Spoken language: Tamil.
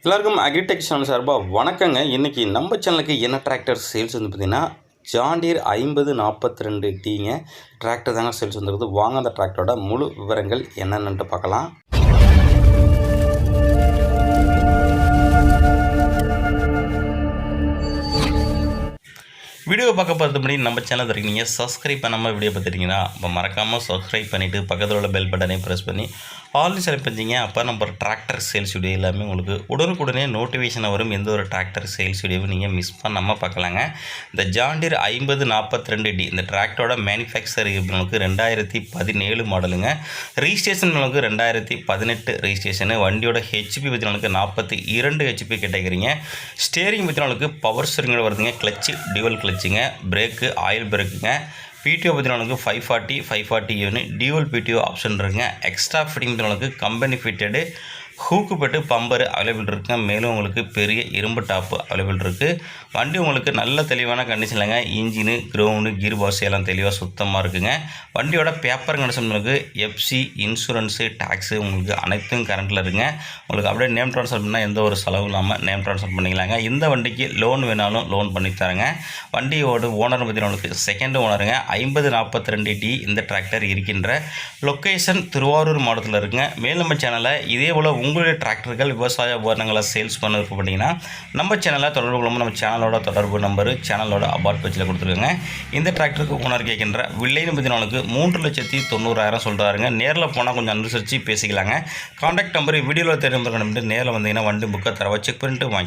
எல்லாருக்கும் அக்ரிடெக் சேனல் சார்பாக வணக்கங்க. இன்றைக்கி நம்ம சேனலுக்கு என்ன டிராக்டர் சேல்ஸ் வந்து பார்த்திங்கன்னா ஜான் டீர் 5042Dங்க டிராக்டர் தாங்க சேல்ஸ் வந்துருக்குது. வாங்க அந்த டிராக்டரோட முழு விவரங்கள் என்னென்னு பார்க்கலாம். வீடியோ பார்க்க பார்த்தபடி நம்ம சேனல் இருக்கீங்க சப்ஸ்கிரைப் பண்ணாமல் வீடியோ பார்த்துட்டிங்கன்னா அப்போ மறக்காமல் சப்ஸ்கிரைப் பண்ணிவிட்டு பக்கத்தில் உள்ள பெல் பட்டனை ப்ரெஸ் பண்ணி ஆல்ரெடி செலக்ட் பண்ணிங்க. அப்போ நம்ம டிராக்டர் சேல்ஸ் வீடியோ எல்லாமே உங்களுக்கு உடனுக்குடனே நோட்டிஃபிகேஷன் வரும். எந்த ஒரு டிராக்டர் சேல்ஸ் வீடியோவும் நீங்கள் மிஸ் பண்ணாமல் பார்க்கலாங்க. இந்த ஜான் டீர் 5042D இந்த டிராக்டரோட மேனுஃபேக்சர் உங்களுக்கு 2017 மாடலுங்க. ரிஜிஸ்ட்ரேஷன் உங்களுக்கு 2018 ரிஜிஸ்ட்ரேஷனு. வண்டியோட ஹெச்பி பற்றினாலுக்கு 42 ஹெச்பி கேட்டகிறீங்க. ஸ்டேரிங் பற்றினாலுக்கு பவர் ஸ்டேரிங்கோட வருதுங்க. கிளச்சு டியூவல் கிளச்சுங்க. பிரேக்கு ஆயில் பிரேக்குங்க. PTO பற்றினாலுக்கு 540 யூனிட் டியூவல் PTO ஆப்ஷன் இருக்குங்க. எக்ஸ்ட்ரா ஃபிட்டிங் பற்றினாலுக்கு company fitted hook bed bumper available இருக்குங்க. மேலும் உங்களுக்கு பெரிய இரும்பு டாப்பு அவைலபிள் இருக்குது. வண்டி உங்களுக்கு நல்ல தெளிவான கண்டிஷன்லங்க. இன்ஜினு கிரவுண்டு கீர் பாக்ஸ் எல்லாம் தெளிவாக சுத்தமாக இருக்குங்க. வண்டியோட பேப்பர் கண்டிஷன் உங்களுக்கு FC இன்சூரன்ஸு டேக்ஸு உங்களுக்கு அனைத்தும் கரண்ட்டில் இருக்குங்க. உங்களுக்கு அப்படியே நேம் ட்ரான்ஸ்ஃபர் பண்ணால் எந்த ஒரு செலவும் இல்லாமல் நேம் ட்ரான்ஸ்ஃபர் பண்ணிக்கலாங்க. இந்த வண்டிக்கு லோன் வேணாலும் லோன் பண்ணி தரேங்க. வண்டியோட ஓனர் பற்றி உங்களுக்கு செகண்ட் ஓனருங்க. 5042D இந்த டிராக்டர் இருக்கின்ற லொக்கேஷன் திருவாரூர் மாவட்டத்தில் இருக்குங்க. மேலும் நம்ம சேனலில் இதே போல் உங்களுடைய டிராக்டர்கள் விவசாய உபகரணங்களை சேல்ஸ் பண்ண விருப்பப்பட்டீங்கன்னா நம்ம சேனலில் தொடர்பு கொள்ளும். நம்ம சேனலோட தொடர்பு நம்பரு சேனலோட அபார்ட் பேஜில் கொடுத்துருக்கோங்க. இந்த டிராக்டருக்கு ஓனர் கேட்கின்ற வில்லைன்னு பற்றி நாளுக்கு 3,90,000 சொல்கிறாருங்க. நேரில் போனால் கொஞ்சம் அனுசரித்து பேசிக்கலாங்க. கான்டாக்ட் நம்பர் வீடியோவில் தெரியும். நேரில் வந்தீங்கன்னா வண்டி புக்கை தரவா செக் பண்ணிட்டு வாங்கி